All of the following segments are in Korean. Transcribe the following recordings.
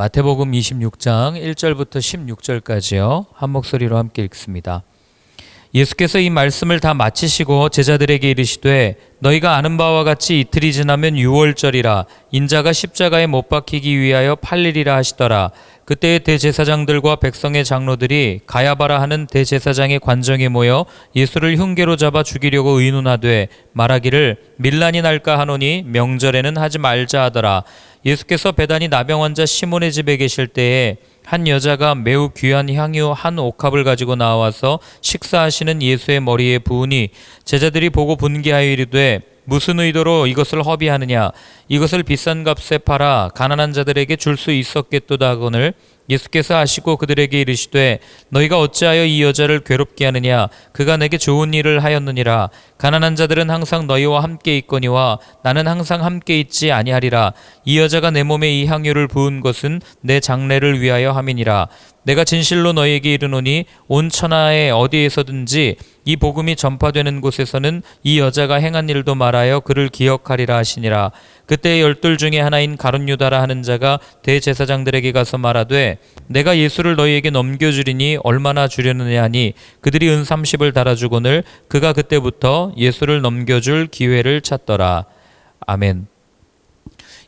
마태복음 26장 1절부터 16절까지요. 한 목소리로 함께 읽습니다. 예수께서 이 말씀을 다 마치시고 제자들에게 이르시되 너희가 아는 바와 같이 이틀이 지나면 유월절이라 인자가 십자가에 못 박히기 위하여 팔리리라 하시더라. 그때에 대제사장들과 백성의 장로들이 가야바라 하는 대제사장의 관정에 모여 예수를 흉계로 잡아 죽이려고 의논하되 말하기를 밀란이 날까 하노니 명절에는 하지 말자 하더라. 예수께서 베다니 나병 환자 시몬의 집에 계실 때에 한 여자가 매우 귀한 향유 한 옥합을 가지고 나와서 식사하시는 예수의 머리에 부으니 제자들이 보고 분개하여 이르되 무슨 의도로 이것을 허비하느냐, 이것을 비싼 값에 팔아 가난한 자들에게 줄 수 있었겠도다 하거늘 예수께서 아시고 그들에게 이르시되 너희가 어찌하여 이 여자를 괴롭게 하느냐, 그가 내게 좋은 일을 하였느니라. 가난한 자들은 항상 너희와 함께 있거니와 나는 항상 함께 있지 아니하리라. 이 여자가 내 몸에 이 향유를 부은 것은 내 장례를 위하여 함이니라. 내가 진실로 너희에게 이르노니 온 천하에 어디에서든지 이 복음이 전파되는 곳에서는 이 여자가 행한 일도 말하여 그를 기억하리라 하시니라. 그때 열둘 중에 하나인 가룟 유다라 하는 자가 대제사장들에게 가서 말하되 내가 예수를 너희에게 넘겨주리니 얼마나 주려느냐 하니 그들이 은 30을 달아주거늘 그가 그때부터 예수를 넘겨줄 기회를 찾더라. 아멘.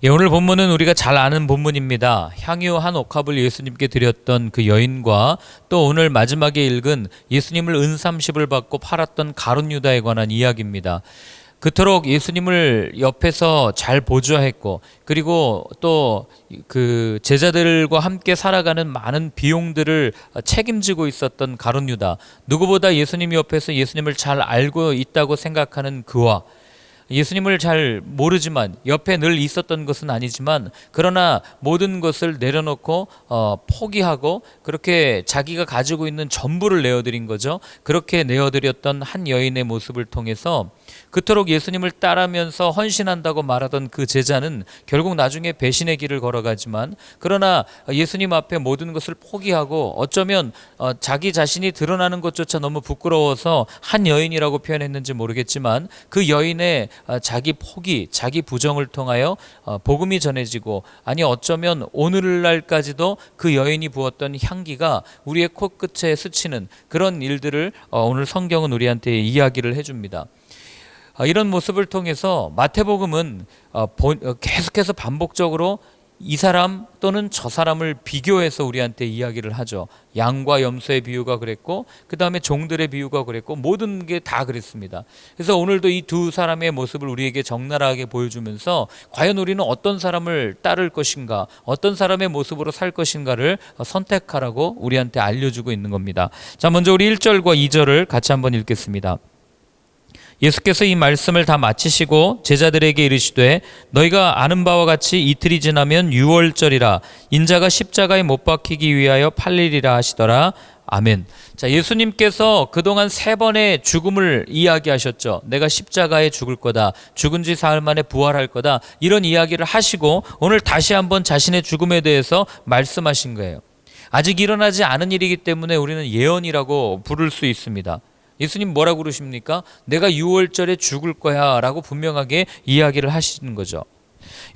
예, 오늘 본문은 우리가 잘 아는 본문입니다. 향유 한 옥합을 예수님께 드렸던 그 여인과 또 오늘 마지막에 읽은 예수님을 은 30을 받고 팔았던 가룟 유다에 관한 이야기입니다. 그토록 예수님을 옆에서 잘 보좌했고 그리고 또 그 제자들과 함께 살아가는 많은 비용들을 책임지고 있었던 가룟 유다, 누구보다 예수님 옆에서 예수님을 잘 알고 있다고 생각하는 그와 예수님을 잘 모르지만 옆에 늘 있었던 것은 아니지만 그러나 모든 것을 내려놓고 포기하고 그렇게 자기가 가지고 있는 전부를 내어드린 거죠. 그렇게 내어드렸던 한 여인의 모습을 통해서 그토록 예수님을 따르면서 헌신한다고 말하던 그 제자는 결국 나중에 배신의 길을 걸어가지만 그러나 예수님 앞에 모든 것을 포기하고 어쩌면 자기 자신이 드러나는 것조차 너무 부끄러워서 한 여인이라고 표현했는지 모르겠지만 그 여인의 자기 포기, 자기 부정을 통하여 복음이 전해지고 아니 어쩌면 오늘날까지도 그 여인이 부었던 향기가 우리의 코끝에 스치는 그런 일들을 오늘 성경은 우리한테 이야기를 해줍니다. 이런 모습을 통해서 마태복음은 계속해서 반복적으로 이 사람 또는 저 사람을 비교해서 우리한테 이야기를 하죠. 양과 염소의 비유가 그랬고 그 다음에 종들의 비유가 그랬고 모든 게 다 그랬습니다. 그래서 오늘도 이 두 사람의 모습을 우리에게 적나라하게 보여주면서 과연 우리는 어떤 사람을 따를 것인가, 어떤 사람의 모습으로 살 것인가를 선택하라고 우리한테 알려주고 있는 겁니다. 자, 먼저 우리 1절과 2절을 같이 한번 읽겠습니다. 예수께서 이 말씀을 다 마치시고 제자들에게 이르시되 너희가 아는 바와 같이 이틀이 지나면 유월절이라 인자가 십자가에 못 박히기 위하여 팔리리라 하시더라. 아멘. 자, 예수님께서 그동안 3번의 죽음을 이야기하셨죠. 내가 십자가에 죽을 거다, 죽은 지 사흘 만에 부활할 거다, 이런 이야기를 하시고 오늘 다시 한번 자신의 죽음에 대해서 말씀하신 거예요. 아직 일어나지 않은 일이기 때문에 우리는 예언이라고 부를 수 있습니다. 예수님 뭐라고 그러십니까? 내가 유월절에 죽을 거야 라고 분명하게 이야기를 하시는 거죠.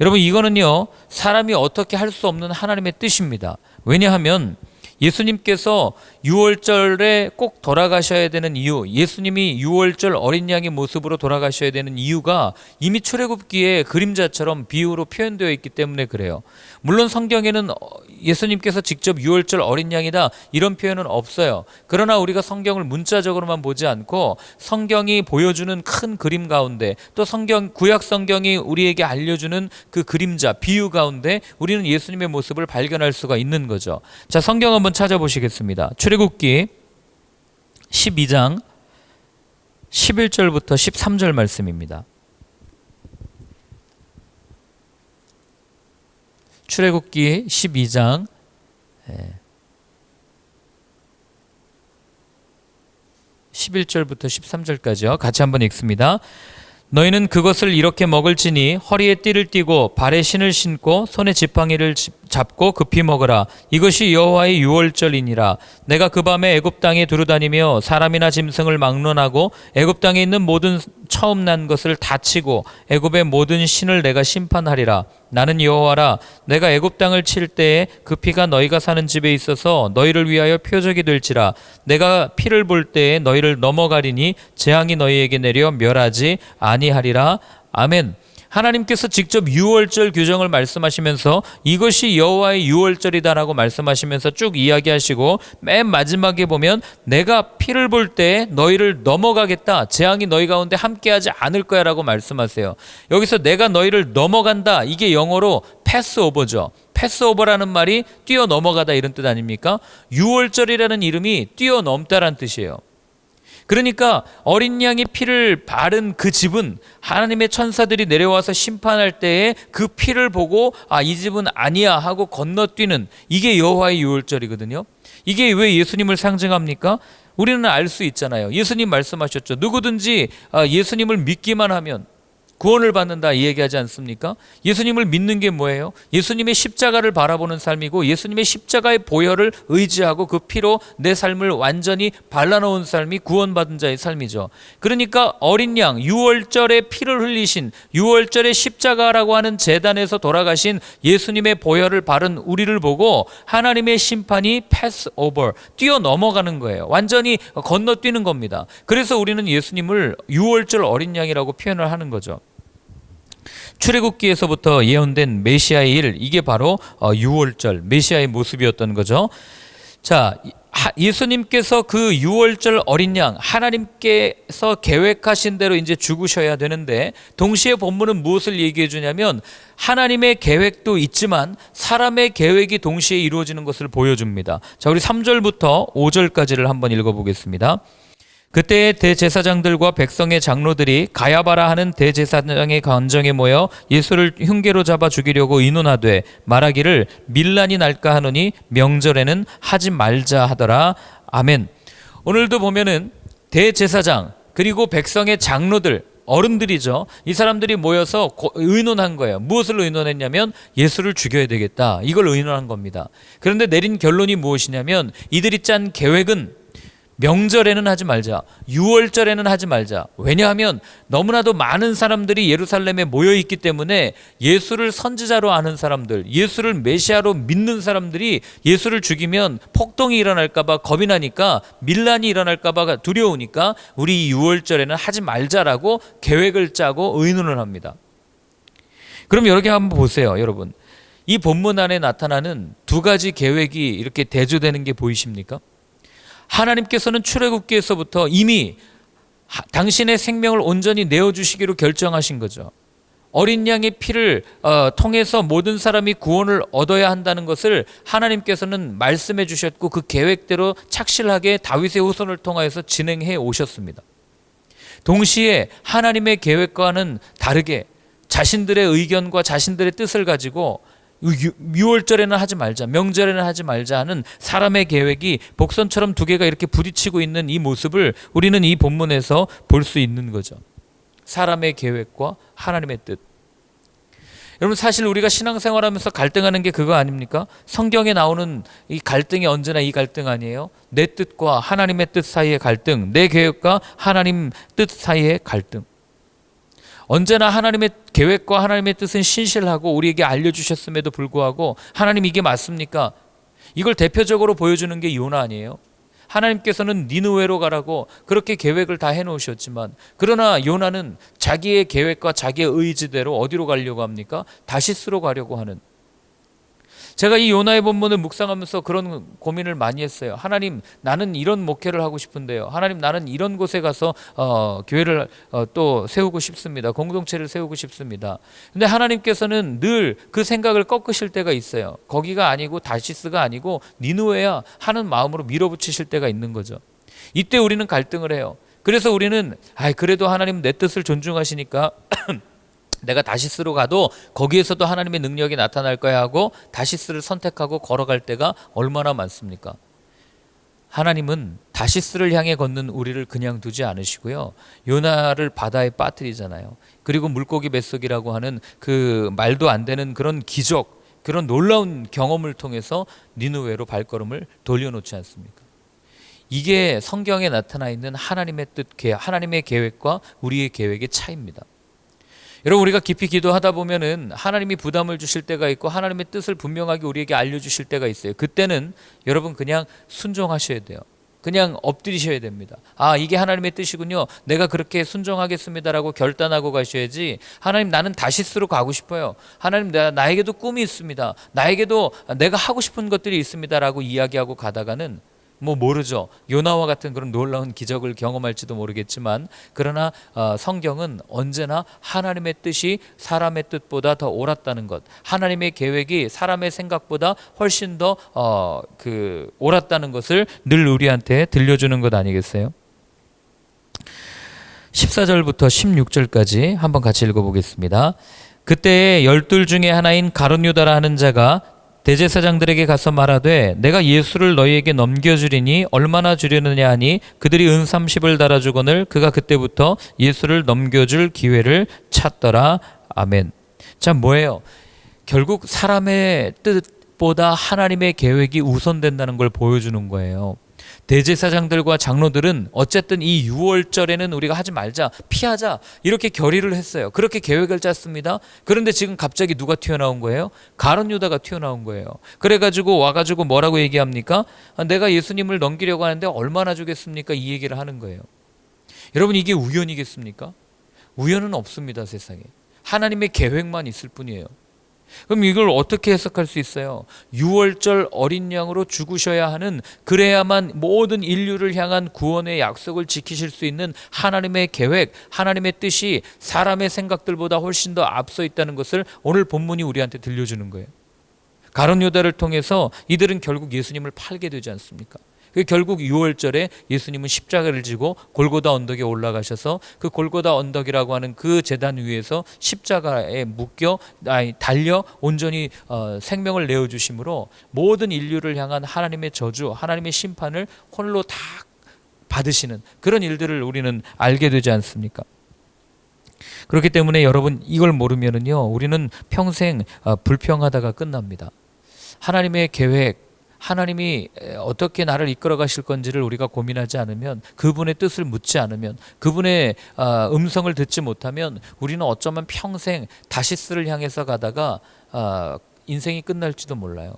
여러분, 이거는요 사람이 어떻게 할 수 없는 하나님의 뜻입니다. 왜냐하면 예수님께서 유월절에 꼭 돌아가셔야 되는 이유, 예수님이 유월절 어린 양의 모습으로 돌아가셔야 되는 이유가 이미 출애굽기에 그림자처럼 비유로 표현되어 있기 때문에 그래요. 물론 성경에는 예수님께서 직접 유월절 어린 양이다 이런 표현은 없어요. 그러나 우리가 성경을 문자적으로만 보지 않고 성경이 보여주는 큰 그림 가운데 또 구약 성경이 우리에게 알려주는 그 그림자, 비유 가운데 우리는 예수님의 모습을 발견할 수가 있는 거죠. 자, 성경 한번 찾아보시겠습니다. 출애굽기 12장 11절부터 13절 말씀입니다. 출애굽기 12장 11절부터 13절까지요. 같이 한번 읽습니다. 너희는 그것을 이렇게 먹을지니 허리에 띠를 띠고 발에 신을 신고 손에 지팡이를 잡고 급히 먹으라. 이것이 여호와의 유월절이니라. 내가 그 밤에 애굽 땅에 두루다니며 사람이나 짐승을 막론하고 애굽 땅에 있는 모든 처음 난 것을 다 치고 애굽의 모든 신을 내가 심판하리라. 나는 여호와라. 내가 애굽 땅을 칠 때에 그 피가 너희가 사는 집에 있어서 너희를 위하여 표적이 될지라. 내가 피를 볼 때에 너희를 넘어가리니 재앙이 너희에게 내려 멸하지 아니하리라. 아멘. 하나님께서 직접 유월절 규정을 말씀하시면서 이것이 여호와의 유월절이다라고 말씀하시면서 쭉 이야기하시고 맨 마지막에 보면 내가 피를 볼 때 너희를 넘어가겠다. 재앙이 너희 가운데 함께하지 않을 거야 라고 말씀하세요. 여기서 내가 너희를 넘어간다. 이게 영어로 패스오버죠. 패스오버라는 말이 뛰어넘어가다 이런 뜻 아닙니까? 유월절이라는 이름이 뛰어넘다라는 뜻이에요. 그러니까 어린 양의 피를 바른 그 집은 하나님의 천사들이 내려와서 심판할 때에 그 피를 보고 이 집은 아니야 하고 건너뛰는 이게 여호와의 유월절이거든요. 이게 왜 예수님을 상징합니까? 우리는 알 수 있잖아요. 예수님 말씀하셨죠. 누구든지 예수님을 믿기만 하면 구원을 받는다 이 얘기하지 않습니까? 예수님을 믿는 게 뭐예요? 예수님의 십자가를 바라보는 삶이고 예수님의 십자가의 보혈을 의지하고 그 피로 내 삶을 완전히 발라놓은 삶이 구원받은 자의 삶이죠. 그러니까 어린 양 유월절에 피를 흘리신 유월절의 십자가라고 하는 제단에서 돌아가신 예수님의 보혈을 바른 우리를 보고 하나님의 심판이 패스 오버 뛰어넘어가는 거예요. 완전히 건너뛰는 겁니다. 그래서 우리는 예수님을 유월절 어린 양이라고 표현을 하는 거죠. 출애굽기에서부터 예언된 메시아의 일, 이게 바로 유월절 메시아의 모습이었던 거죠. 자, 예수님께서 그 유월절 어린 양 하나님께서 계획하신 대로 이제 죽으셔야 되는데 동시에 본문은 무엇을 얘기해 주냐면 하나님의 계획도 있지만 사람의 계획이 동시에 이루어지는 것을 보여줍니다. 자, 우리 3절부터 5절까지를 한번 읽어보겠습니다. 그때 대제사장들과 백성의 장로들이 가야바라 하는 대제사장의 관정에 모여 예수를 흉계로 잡아 죽이려고 의논하되 말하기를 밀란이 날까 하노니 명절에는 하지 말자 하더라. 아멘. 오늘도 보면은 대제사장 그리고 백성의 장로들 어른들이죠. 이 사람들이 모여서 의논한 거예요. 무엇을 의논했냐면 예수를 죽여야 되겠다. 이걸 의논한 겁니다. 그런데 내린 결론이 무엇이냐면 이들이 짠 계획은 명절에는 하지 말자. 유월절에는 하지 말자. 왜냐하면 너무나도 많은 사람들이 예루살렘에 모여 있기 때문에 예수를 선지자로 아는 사람들, 예수를 메시아로 믿는 사람들이 예수를 죽이면 폭동이 일어날까 봐 겁이 나니까 밀란이 일어날까 봐 두려우니까 우리 유월절에는 하지 말자라고 계획을 짜고 의논을 합니다. 그럼 여기 한번 보세요, 여러분. 이 본문 안에 나타나는 두 가지 계획이 이렇게 대조되는 게 보이십니까? 하나님께서는 출애굽기에서부터 이미 당신의 생명을 온전히 내어주시기로 결정하신 거죠. 어린 양의 피를 통해서 모든 사람이 구원을 얻어야 한다는 것을 하나님께서는 말씀해 주셨고 그 계획대로 착실하게 다윗의 후손을 통하여서 진행해 오셨습니다. 동시에 하나님의 계획과는 다르게 자신들의 의견과 자신들의 뜻을 가지고 유월절에는 하지 말자, 명절에는 하지 말자 하는 사람의 계획이 복선처럼 두 개가 이렇게 부딪히고 있는 이 모습을 우리는 이 본문에서 볼 수 있는 거죠. 사람의 계획과 하나님의 뜻. 여러분 사실 우리가 신앙생활하면서 갈등하는 게 그거 아닙니까? 성경에 나오는 이 갈등이 언제나 이 갈등 아니에요? 내 뜻과 하나님의 뜻 사이의 갈등, 내 계획과 하나님 뜻 사이의 갈등. 언제나 하나님의 계획과 하나님의 뜻은 신실하고 우리에게 알려주셨음에도 불구하고 하나님 이게 맞습니까? 이걸 대표적으로 보여주는 게 요나 아니에요? 하나님께서는 니느웨로 가라고 그렇게 계획을 다 해놓으셨지만 그러나 요나는 자기의 계획과 자기의 의지대로 어디로 가려고 합니까? 다시스로 가려고 하는. 제가 이 요나의 본문을 묵상하면서 그런 고민을 많이 했어요. 하나님, 나는 이런 목회를 하고 싶은데요. 하나님, 나는 이런 곳에 가서 교회를 또 세우고 싶습니다. 공동체를 세우고 싶습니다. 근데 하나님께서는 늘 그 생각을 꺾으실 때가 있어요. 거기가 아니고 다시스가 아니고 니느웨야 하는 마음으로 밀어붙이실 때가 있는 거죠. 이때 우리는 갈등을 해요. 그래서 우리는 그래도 하나님 내 뜻을 존중하시니까 내가 다시스로 가도 거기에서도 하나님의 능력이 나타날 거야 하고 다시스를 선택하고 걸어갈 때가 얼마나 많습니까? 하나님은 다시스를 향해 걷는 우리를 그냥 두지 않으시고요. 요나를 바다에 빠뜨리잖아요. 그리고 물고기 뱃속이라고 하는 그 말도 안 되는 그런 기적, 그런 놀라운 경험을 통해서 니느웨로 발걸음을 돌려놓지 않습니까? 이게 성경에 나타나 있는 하나님의 뜻, 하나님의 계획과 우리의 계획의 차이입니다. 여러분, 우리가 깊이 기도하다 보면은 하나님이 부담을 주실 때가 있고 하나님의 뜻을 분명하게 우리에게 알려주실 때가 있어요. 그때는 여러분 그냥 순종하셔야 돼요. 그냥 엎드리셔야 됩니다. 아, 이게 하나님의 뜻이군요. 내가 그렇게 순종하겠습니다라고 결단하고 가셔야지. 하나님, 나는 다시스로 가고 싶어요. 하나님, 나에게도 꿈이 있습니다. 나에게도 내가 하고 싶은 것들이 있습니다라고 이야기하고 가다가는 모르죠. 요나와 같은 그런 놀라운 기적을 경험할지도 모르겠지만, 그러나 성경은 언제나 하나님의 뜻이 사람의 뜻보다 더 옳았다는 것, 하나님의 계획이 사람의 생각보다 훨씬 더 옳았다는 것을 늘 우리한테 들려주는 것 아니겠어요? 14절부터 16절까지 한번 같이 읽어보겠습니다. 그때 12 중에 하나인 가룟 유다라 하는 자가 대제사장들에게 가서 말하되 내가 예수를 너희에게 넘겨주리니 얼마나 주려느냐 하니 그들이 은 30을 달아주거늘 그가 그때부터 예수를 넘겨줄 기회를 찾더라. 아멘. 자, 뭐예요? 결국 사람의 뜻보다 하나님의 계획이 우선된다는 걸 보여주는 거예요. 대제사장들과 장로들은 어쨌든 이 6월절에는 우리가 하지 말자, 피하자, 이렇게 결의를 했어요. 그렇게 계획을 짰습니다. 그런데 지금 갑자기 누가 튀어나온 거예요? 가룟 유다가 튀어나온 거예요. 그래가지고 와가지고 뭐라고 얘기합니까? 내가 예수님을 넘기려고 하는데 얼마나 주겠습니까? 이 얘기를 하는 거예요. 여러분, 이게 우연이겠습니까? 우연은 없습니다, 세상에. 하나님의 계획만 있을 뿐이에요. 그럼 이걸 어떻게 해석할 수 있어요? 6월절 어린 양으로 죽으셔야 하는, 그래야만 모든 인류를 향한 구원의 약속을 지키실 수 있는 하나님의 계획, 하나님의 뜻이 사람의 생각들보다 훨씬 더 앞서 있다는 것을 오늘 본문이 우리한테 들려주는 거예요. 가룟 유다를 통해서 이들은 결국 예수님을 팔게 되지 않습니까? 결국 6월절에 예수님은 십자가를 지고 골고다 언덕에 올라가셔서 그 골고다 언덕이라고 하는 그 제단 위에서 십자가에 달려 온전히 생명을 내어주심으로 모든 인류를 향한 하나님의 저주, 하나님의 심판을 홀로 다 받으시는 그런 일들을 우리는 알게 되지 않습니까? 그렇기 때문에 여러분, 이걸 모르면은요, 우리는 평생 불평하다가 끝납니다. 하나님의 계획, 하나님이 어떻게 나를 이끌어 가실 건지를 우리가 고민하지 않으면, 그분의 뜻을 묻지 않으면, 그분의 음성을 듣지 못하면 우리는 어쩌면 평생 다시스를 향해서 가다가 인생이 끝날지도 몰라요.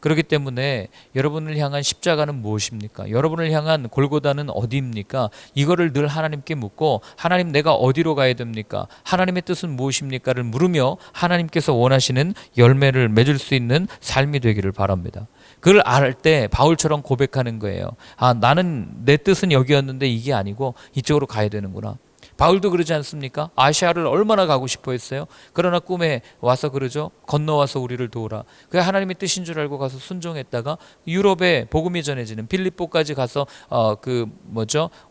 그렇기 때문에 여러분을 향한 십자가는 무엇입니까? 여러분을 향한 골고다는 어디입니까? 이거를 늘 하나님께 묻고, 하나님, 내가 어디로 가야 됩니까? 하나님의 뜻은 무엇입니까?를 물으며 하나님께서 원하시는 열매를 맺을 수 있는 삶이 되기를 바랍니다. 그걸 알 때 바울처럼 고백하는 거예요. 아, 나는 내 뜻은 여기였는데 이게 아니고 이쪽으로 가야 되는구나. 바울도 그러지 않습니까? 아시아를 얼마나 가고 싶어 했어요. 그러나 꿈에 와서 그러죠. 건너와서 우리를 도우라. 그게 하나님의 뜻인 줄 알고 가서 순종했다가 유럽에 복음이 전해지는 빌립보까지 가서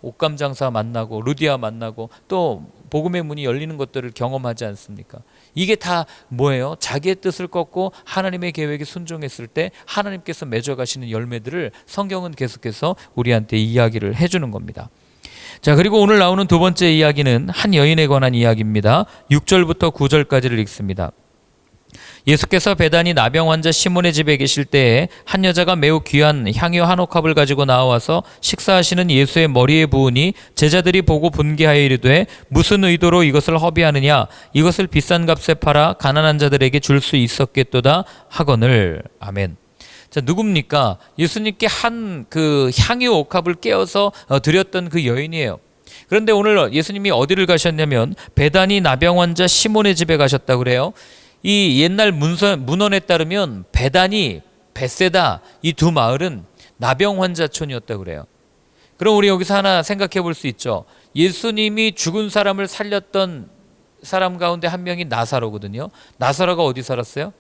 옷감 장사 만나고 루디아 만나고 또 복음의 문이 열리는 것들을 경험하지 않습니까? 이게 다 뭐예요? 자기의 뜻을 꺾고 하나님의 계획에 순종했을 때 하나님께서 맺어가시는 열매들을 성경은 계속해서 우리한테 이야기를 해주는 겁니다. 자, 그리고 오늘 나오는 두 번째 이야기는 한 여인에 관한 이야기입니다. 6절부터 9절까지를 읽습니다. 예수께서 베다니 나병 환자 시몬의 집에 계실 때에 한 여자가 매우 귀한 향유 한 옥합을 가지고 나와서 식사하시는 예수의 머리에 부으니 제자들이 보고 분개하여 이르되 무슨 의도로 이것을 허비하느냐, 이것을 비싼 값에 팔아 가난한 자들에게 줄 수 있었겠도다 하거늘. 아멘. 자, 누굽니까? 예수님께 한 그 향유 옥합을 깨어서 드렸던 그 여인이에요. 그런데 오늘 예수님이 어디를 가셨냐면 베다니 나병 환자 시몬의 집에 가셨다고 그래요. 이 옛날 문헌에 따르면 베다니, 벳세다 이 두 마을은 나병 환자촌이었다고 그래요. 그럼 우리 여기서 하나 생각해 볼 수 있죠. 예수님이 죽은 사람을 살렸던 사람 가운데 한 명이 나사로거든요. 나사로가 어디 살았어요?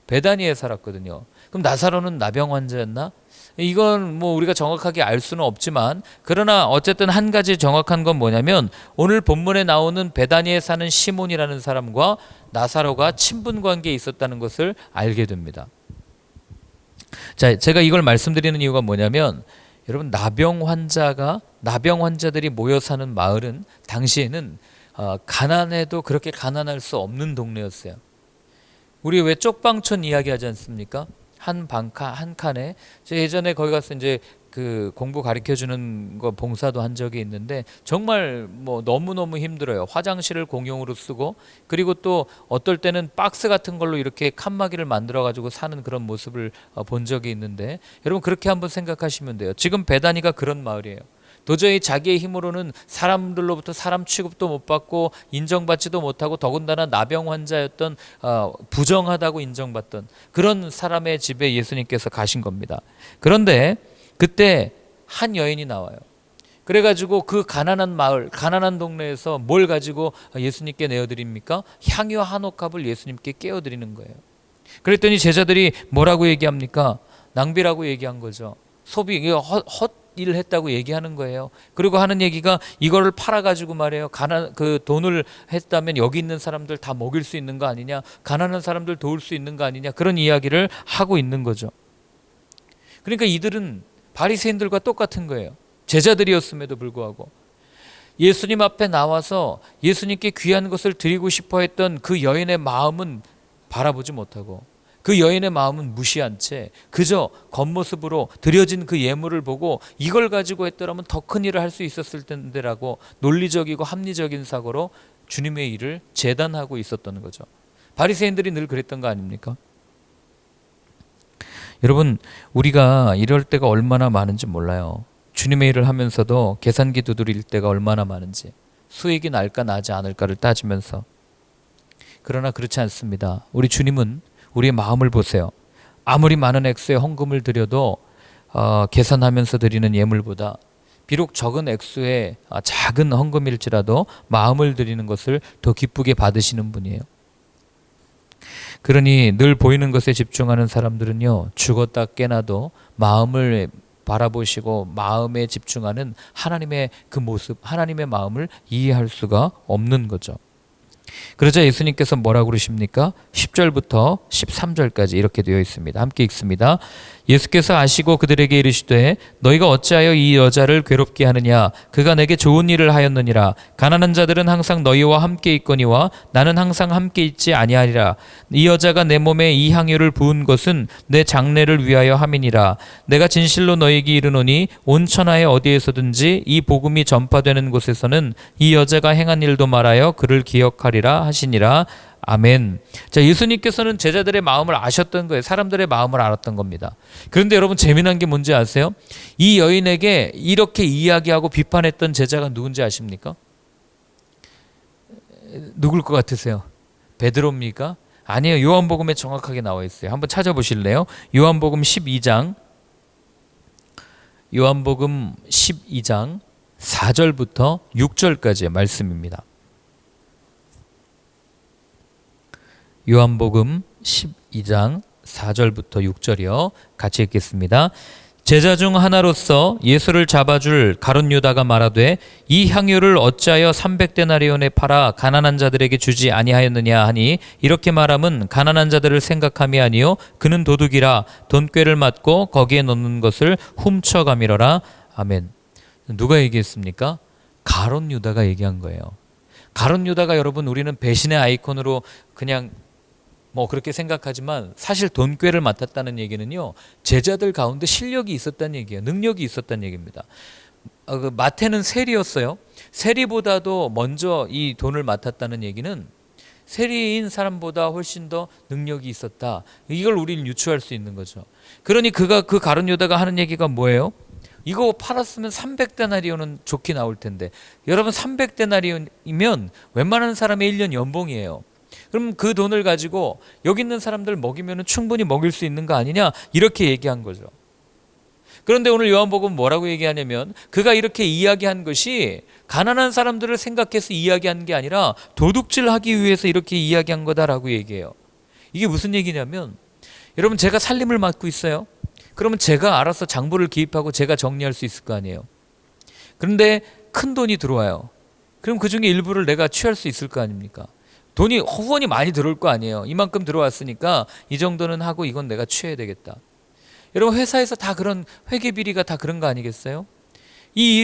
베다니에 살았거든요. 그럼 나사로는 나병 환자였나? 이건 우리가 정확하게 알 수는 없지만, 그러나 어쨌든 한 가지 정확한 건 뭐냐면 오늘 본문에 나오는 베다니에 사는 시몬이라는 사람과 나사로가 친분 관계에 있었다는 것을 알게 됩니다. 자, 제가 이걸 말씀드리는 이유가 뭐냐면, 여러분, 나병 환자들이 모여 사는 마을은 당시에는 가난해도 그렇게 가난할 수 없는 동네였어요. 우리 왜 쪽방촌 이야기하지 않습니까? 한 방칸 한 칸에 제가 예전에 거기 가서 이제 그 공부 가르쳐 주는 거 봉사도 한 적이 있는데 정말 뭐 너무너무 힘들어요. 화장실을 공용으로 쓰고 그리고 또 어떨 때는 박스 같은 걸로 이렇게 칸막이를 만들어 가지고 사는 그런 모습을 본 적이 있는데 여러분 그렇게 한번 생각하시면 돼요. 지금 베다니가 그런 마을이에요. 도저히 자기의 힘으로는 사람들로부터 사람 취급도 못 받고 인정받지도 못하고 더군다나 나병 환자였던 부정하다고 인정받던 그런 사람의 집에 예수님께서 가신 겁니다. 그런데 그때 한 여인이 나와요. 그래가지고 그 가난한 마을, 가난한 동네에서 뭘 가지고 예수님께 내어드립니까? 향유 한 옥합을 예수님께 깨어드리는 거예요. 그랬더니 제자들이 뭐라고 얘기합니까? 낭비라고 얘기한 거죠. 소비, 이거 헛일을 했다고 얘기하는 거예요. 그리고 하는 얘기가 이거를 팔아가지고 말이에요. 그 돈을 했다면 여기 있는 사람들 다 먹일 수 있는 거 아니냐? 가난한 사람들 도울 수 있는 거 아니냐? 그런 이야기를 하고 있는 거죠. 그러니까 이들은 바리새인들과 똑같은 거예요. 제자들이었음에도 불구하고 예수님 앞에 나와서 예수님께 귀한 것을 드리고 싶어 했던 그 여인의 마음은 바라보지 못하고 그 여인의 마음은 무시한 채 그저 겉모습으로 드려진 그 예물을 보고 이걸 가지고 했더라면 더 큰 일을 할 수 있었을 텐데라고 논리적이고 합리적인 사고로 주님의 일을 재단하고 있었던 거죠. 바리새인들이 늘 그랬던 거 아닙니까? 여러분 우리가 이럴 때가 얼마나 많은지 몰라요. 주님의 일을 하면서도 계산기 두드릴 때가 얼마나 많은지 수익이 날까 나지 않을까를 따지면서 그러나 그렇지 않습니다. 우리 주님은 우리의 마음을 보세요. 아무리 많은 액수의 헌금을 드려도 계산하면서 드리는 예물보다 비록 적은 액수의 작은 헌금일지라도 마음을 드리는 것을 더 기쁘게 받으시는 분이에요. 그러니 늘 보이는 것에 집중하는 사람들은요 죽었다 깨나도 마음을 바라보시고 마음에 집중하는 하나님의 그 모습, 하나님의 마음을 이해할 수가 없는 거죠. 그러자 예수님께서 뭐라고 그러십니까? 10절부터 13절까지 이렇게 되어 있습니다. 함께 읽습니다. 예수께서 아시고 그들에게 이르시되 너희가 어찌하여 이 여자를 괴롭게 하느냐? 그가 내게 좋은 일을 하였느니라. 가난한 자들은 항상 너희와 함께 있거니와 나는 항상 함께 있지 아니하리라. 이 여자가 내 몸에 이 향유를 부은 것은 내 장례를 위하여 함이니라. 내가 진실로 너희에게 이르노니 온 천하에 어디에서든지 이 복음이 전파되는 곳에서는 이 여자가 행한 일도 말하여 그를 기억하리라 하시니라. 아멘. 자, 예수님께서는 제자들의 마음을 아셨던 거예요. 사람들의 마음을 알았던 겁니다. 그런데 여러분 재미난 게 뭔지 아세요? 이 여인에게 이렇게 이야기하고 비판했던 제자가 누군지 아십니까? 누굴 것 같으세요? 베드로입니까? 아니에요. 요한복음에 정확하게 나와 있어요. 한번 찾아보실래요? 요한복음 12장 4절부터 6절까지의 말씀입니다. 요한복음 12장 4절부터 6절이요. 같이 읽겠습니다. 제자 중 하나로서 예수를 잡아줄 가룟 유다가 말하되 이 향유를 어찌하여 300데나리온에 팔아 가난한 자들에게 주지 아니하였느냐 하니 이렇게 말함은 가난한 자들을 생각함이 아니요 그는 도둑이라 돈꾀를 맞고 거기에 넣는 것을 훔쳐가미러라. 아멘. 누가 얘기했습니까? 가룟 유다가 얘기한 거예요. 가룟 유다가 여러분 우리는 배신의 아이콘으로 그냥 뭐 그렇게 생각하지만 사실 돈꾀를 맡았다는 얘기는요 제자들 가운데 실력이 있었다는 얘기예요. 능력이 있었다는 얘기입니다. 마태는 세리였어요. 세리보다도 먼저 이 돈을 맡았다는 얘기는 세리인 사람보다 훨씬 더 능력이 있었다. 이걸 우리는 유추할 수 있는 거죠. 그러니 그 가룟 유다가 하는 얘기가 뭐예요? 이거 팔았으면 300데나리온은 좋게 나올 텐데 여러분 300데나리온이면 웬만한 사람의 1년 연봉이에요. 그럼 그 돈을 가지고 여기 있는 사람들 먹이면 충분히 먹일 수 있는 거 아니냐 이렇게 얘기한 거죠. 그런데 오늘 요한복음 뭐라고 얘기하냐면 그가 이렇게 이야기한 것이 가난한 사람들을 생각해서 이야기한 게 아니라 도둑질하기 위해서 이렇게 이야기한 거다라고 얘기해요. 이게 무슨 얘기냐면 여러분 제가 살림을 맡고 있어요. 그러면 제가 알아서 장부를 기입하고 제가 정리할 수 있을 거 아니에요. 그런데 큰 돈이 들어와요. 그럼 그 중에 일부를 내가 취할 수 있을 거 아닙니까? 돈이 후원이 많이 들어올 거 아니에요. 이만큼 들어왔으니까 이 정도는 하고 이건 내가 취해야 되겠다. 여러분 회사에서 다 그런 회계 비리가 다 그런 거 아니겠어요? 이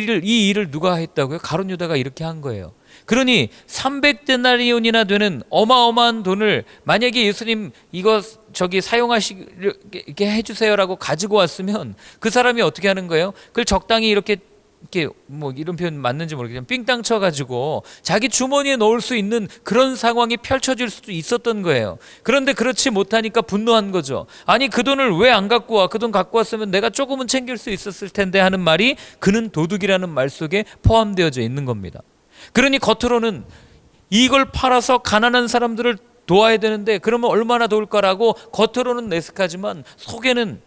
일을 누가 했다고요? 가룟 유다가 이렇게 한 거예요. 그러니 300데나리온이나 되는 어마어마한 돈을 만약에 예수님 이거 사용하시게 해주세요라고 가지고 왔으면 그 사람이 어떻게 하는 거예요? 그걸 적당히 이렇게 뭐 이런 표현 맞는지 모르겠지만 삥땅 쳐가지고 자기 주머니에 넣을 수 있는 그런 상황이 펼쳐질 수도 있었던 거예요. 그런데 그렇지 못하니까 분노한 거죠. 아니 그 돈을 왜 안 갖고 와? 그 돈 갖고 왔으면 내가 조금은 챙길 수 있었을 텐데 하는 말이 그는 도둑이라는 말 속에 포함되어져 있는 겁니다. 그러니 겉으로는 이걸 팔아서 가난한 사람들을 도와야 되는데 그러면 얼마나 도울까라고 겉으로는 내색하지만 속에는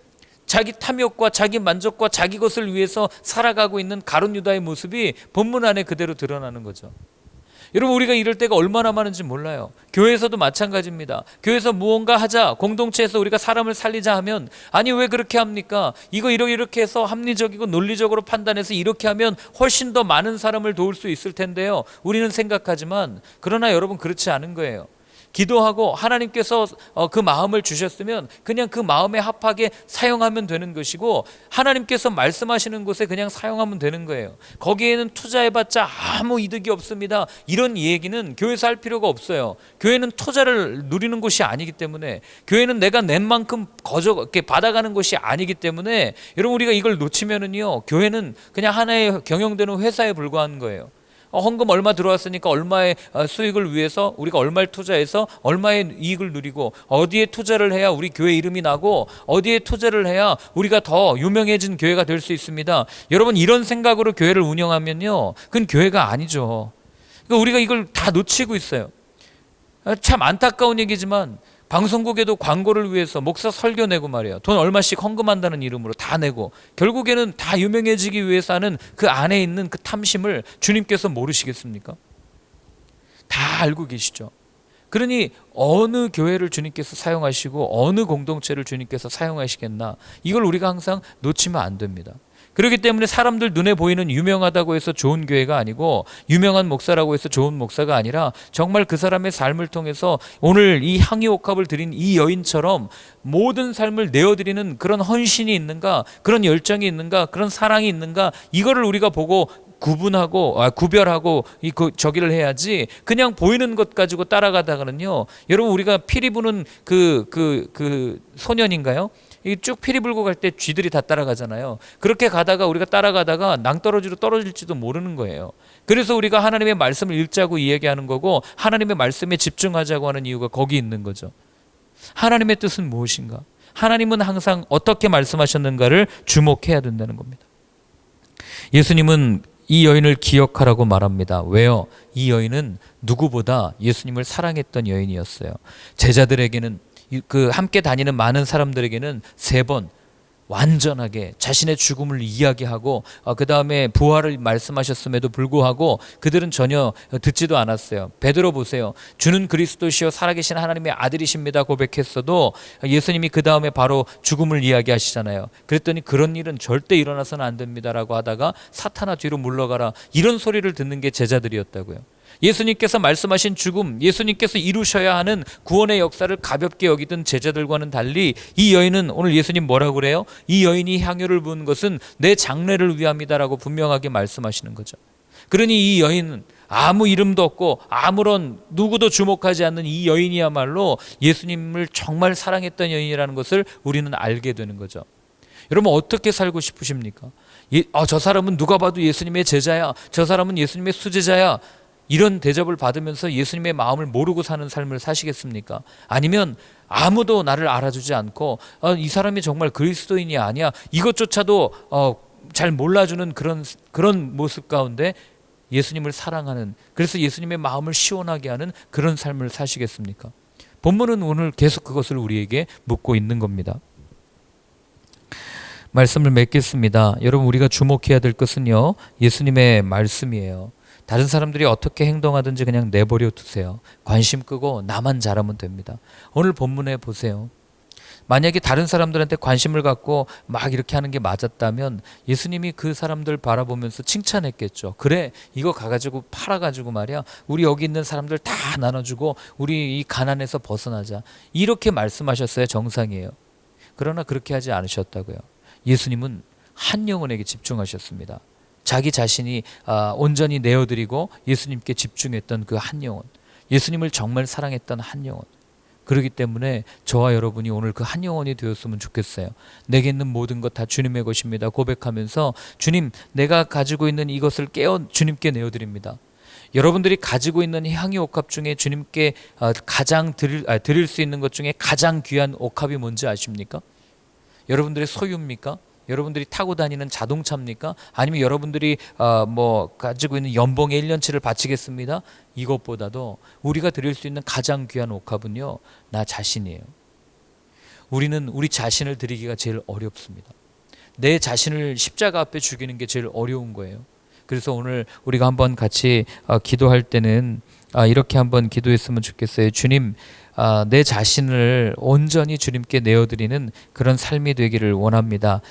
자기 탐욕과 자기 만족과 자기 것을 위해서 살아가고 있는 가룟 유다의 모습이 본문 안에 그대로 드러나는 거죠. 여러분 우리가 이럴 때가 얼마나 많은지 몰라요. 교회에서도 마찬가지입니다. 교회에서 무언가 하자, 공동체에서 우리가 사람을 살리자 하면 아니 왜 그렇게 합니까? 이거 이렇게 해서 합리적이고 논리적으로 판단해서 이렇게 하면 훨씬 더 많은 사람을 도울 수 있을 텐데요. 우리는 생각하지만 그러나 여러분 그렇지 않은 거예요. 기도하고 하나님께서 그 마음을 주셨으면 그냥 그 마음에 합하게 사용하면 되는 것이고 하나님께서 말씀하시는 곳에 그냥 사용하면 되는 거예요. 거기에는 투자해봤자 아무 이득이 없습니다. 이런 얘기는 교회에서 할 필요가 없어요. 교회는 투자를 누리는 곳이 아니기 때문에 교회는 내가 낸 만큼 이렇게 받아가는 곳이 아니기 때문에 여러분 우리가 이걸 놓치면은요 교회는 그냥 하나의 경영되는 회사에 불과한 거예요. 헌금 얼마 들어왔으니까 얼마의 수익을 위해서 우리가 얼마를 투자해서 얼마의 이익을 누리고 어디에 투자를 해야 우리 교회 이름이 나고 어디에 투자를 해야 우리가 더 유명해진 교회가 될 수 있습니다. 여러분 이런 생각으로 교회를 운영하면요 그건 교회가 아니죠. 그러니까 우리가 이걸 다 놓치고 있어요. 참 안타까운 얘기지만 방송국에도 광고를 위해서 목사 설교 내고 말이에요. 돈 얼마씩 헌금한다는 이름으로 다 내고 결국에는 다 유명해지기 위해서 하는 그 안에 있는 그 탐심을 주님께서 모르시겠습니까? 다 알고 계시죠. 그러니 어느 교회를 주님께서 사용하시고 어느 공동체를 주님께서 사용하시겠나 이걸 우리가 항상 놓치면 안 됩니다. 그렇기 때문에 사람들 눈에 보이는 유명하다고 해서 좋은 교회가 아니고 유명한 목사라고 해서 좋은 목사가 아니라 정말 그 사람의 삶을 통해서 오늘 이 향유옥합을 드린 이 여인처럼 모든 삶을 내어드리는 그런 헌신이 있는가, 그런 열정이 있는가, 그런 사랑이 있는가 이거를 우리가 보고 구별하고 저기를 해야지 그냥 보이는 것 가지고 따라가다가는요 여러분 우리가 피리 부는 그 소년인가요? 쭉 피리 불고 갈 때 쥐들이 다 따라가잖아요. 그렇게 가다가 우리가 따라가다가 낭떠러지로 떨어질지도 모르는 거예요. 그래서 우리가 하나님의 말씀을 읽자고 이야기하는 거고 하나님의 말씀에 집중하자고 하는 이유가 거기 있는 거죠. 하나님의 뜻은 무엇인가? 하나님은 항상 어떻게 말씀하셨는가를 주목해야 된다는 겁니다. 예수님은 이 여인을 기억하라고 말합니다. 왜요? 이 여인은 누구보다 예수님을 사랑했던 여인이었어요. 제자들에게는 그 함께 다니는 많은 사람들에게는 3번 완전하게 자신의 죽음을 이야기하고 그 다음에 부활을 말씀하셨음에도 불구하고 그들은 전혀 듣지도 않았어요. 베드로 보세요. 주는 그리스도시요 살아계신 하나님의 아들이십니다 고백했어도 예수님이 그 다음에 바로 죽음을 이야기하시잖아요. 그랬더니 그런 일은 절대 일어나서는 안 됩니다라고 하다가 사탄아 뒤로 물러가라 이런 소리를 듣는 게 제자들이었다고요. 예수님께서 말씀하신 죽음, 예수님께서 이루셔야 하는 구원의 역사를 가볍게 여기던 제자들과는 달리 이 여인은 오늘 예수님 뭐라고 그래요? 이 여인이 향유를 부은 것은 내 장례를 위함이다라고 분명하게 말씀하시는 거죠. 그러니 이 여인은 아무 이름도 없고 아무런 누구도 주목하지 않는 이 여인이야말로 예수님을 정말 사랑했던 여인이라는 것을 우리는 알게 되는 거죠. 여러분 어떻게 살고 싶으십니까? 저 사람은 누가 봐도 예수님의 제자야. 저 사람은 예수님의 수제자야. 이런 대접을 받으면서 예수님의 마음을 모르고 사는 삶을 사시겠습니까? 아니면 아무도 나를 알아주지 않고 이 사람이 정말 그리스도인이 아니야 이것조차도 잘 몰라주는 그런 모습 가운데 예수님을 사랑하는 그래서 예수님의 마음을 시원하게 하는 그런 삶을 사시겠습니까? 본문은 오늘 계속 그것을 우리에게 묻고 있는 겁니다. 말씀을 맺겠습니다. 여러분 우리가 주목해야 될 것은요 예수님의 말씀이에요. 다른 사람들이 어떻게 행동하든지 그냥 내버려 두세요. 관심 끄고 나만 잘하면 됩니다. 오늘 본문에 보세요. 만약에 다른 사람들한테 관심을 갖고 막 이렇게 하는 게 맞았다면 예수님이 그 사람들 바라보면서 칭찬했겠죠. 그래 이거 가가지고 팔아가지고 말이야 우리 여기 있는 사람들 다 나눠주고 우리 이 가난에서 벗어나자 이렇게 말씀하셨어야 정상이에요. 그러나 그렇게 하지 않으셨다고요. 예수님은 한 영혼에게 집중하셨습니다. 자기 자신이 온전히 내어드리고 예수님께 집중했던 그 한 영혼, 예수님을 정말 사랑했던 한 영혼. 그렇기 때문에 저와 여러분이 오늘 그 한 영혼이 되었으면 좋겠어요. 내게 있는 모든 것 다 주님의 것입니다 고백하면서, 주님, 내가 가지고 있는 이것을 깨어 주님께 내어드립니다. 여러분들이 가지고 있는 향유 옥합 중에 주님께 가장 드릴 수 있는 것 중에 가장 귀한 옥합이 뭔지 아십니까? 여러분들의 소유입니까? 여러분들이 타고 다니는 자동차입니까? 아니면 여러분들이 가지고 있는 연봉의 1년치를 바치겠습니다? 이것보다도 우리가 드릴 수 있는 가장 귀한 옥합은요, 나 자신이에요. 우리는 우리 자신을 드리기가 제일 어렵습니다. 내 자신을 십자가 앞에 죽이는 게 제일 어려운 거예요. 그래서 오늘 우리가 한번 같이 기도할 때는 이렇게 한번 기도했으면 좋겠어요. 주님, 내 자신을 온전히 주님께 내어드리는 그런 삶이 되기를 원합니다.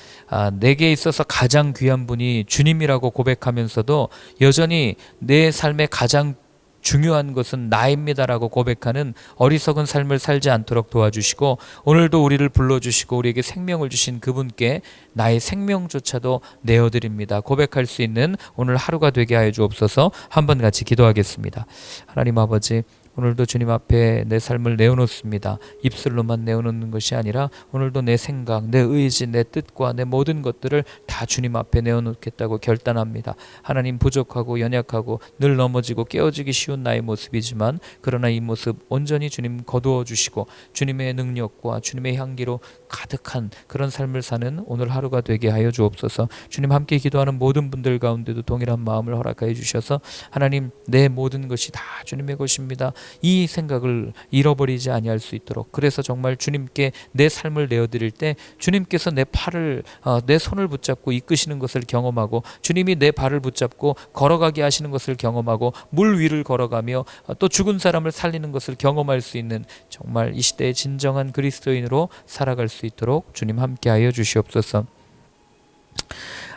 내게 있어서 가장 귀한 분이 주님이라고 고백하면서도 여전히 내 삶의 가장 중요한 것은 나입니다라고 고백하는 어리석은 삶을 살지 않도록 도와주시고, 오늘도 우리를 불러주시고 우리에게 생명을 주신 그분께 나의 생명조차도 내어드립니다 고백할 수 있는 오늘 하루가 되게 하여 주옵소서. 한번 같이 기도하겠습니다. 하나님 아버지, 오늘도 주님 앞에 내 삶을 내어놓습니다. 입술로만 내어놓는 것이 아니라 오늘도 내 생각, 내 의지, 내 뜻과 내 모든 것들을 다 주님 앞에 내어놓겠다고 결단합니다. 하나님, 부족하고 연약하고 늘 넘어지고 깨어지기 쉬운 나의 모습이지만, 그러나 이 모습 온전히 주님 거두어 주시고 주님의 능력과 주님의 향기로 가득한 그런 삶을 사는 오늘 하루가 되게 하여 주옵소서. 주님, 함께 기도하는 모든 분들 가운데도 동일한 마음을 허락하여 주셔서, 하나님, 내 모든 것이 다 주님의 것입니다, 이 생각을 잃어버리지 아니할 수 있도록, 그래서 정말 주님께 내 삶을 내어드릴 때 주님께서 내 팔을 내 손을 붙잡고 이끄시는 것을 경험하고, 주님이 내 발을 붙잡고 걸어가게 하시는 것을 경험하고, 물 위를 걸어가며 또 죽은 사람을 살리는 것을 경험할 수 있는, 정말 이 시대의 진정한 그리스도인으로 살아갈 수 있도록 주님 함께하여 주시옵소서.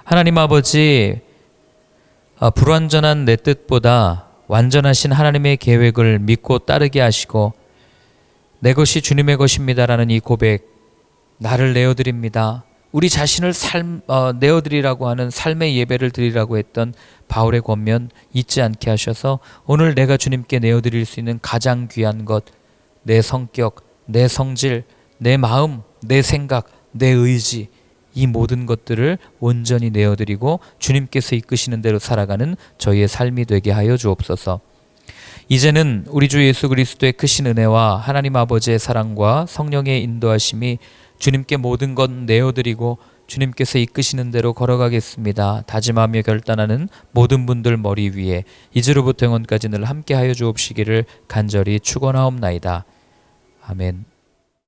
하나님 아버지, 불완전한 내 뜻보다 완전하신 하나님의 계획을 믿고 따르게 하시고, 내 것이 주님의 것입니다라는 이 고백, 나를 내어드립니다, 우리 자신을 내어드리라고 하는 삶의 예배를 드리라고 했던 바울의 권면 잊지 않게 하셔서, 오늘 내가 주님께 내어드릴 수 있는 가장 귀한 것, 내 성격, 내 성질, 내 마음, 내 생각, 내 의지, 이 모든 것들을 온전히 내어드리고 주님께서 이끄시는 대로 살아가는 저희의 삶이 되게 하여 주옵소서. 이제는 우리 주 예수 그리스도의 크신 은혜와 하나님 아버지의 사랑과 성령의 인도하심이 주님께 모든 것 내어드리고 주님께서 이끄시는 대로 걸어가겠습니다 다짐하며 결단하는 모든 분들 머리 위에 이제로부터 영원까지 늘 함께 하여 주옵시기를 간절히 축원하옵나이다. 아멘.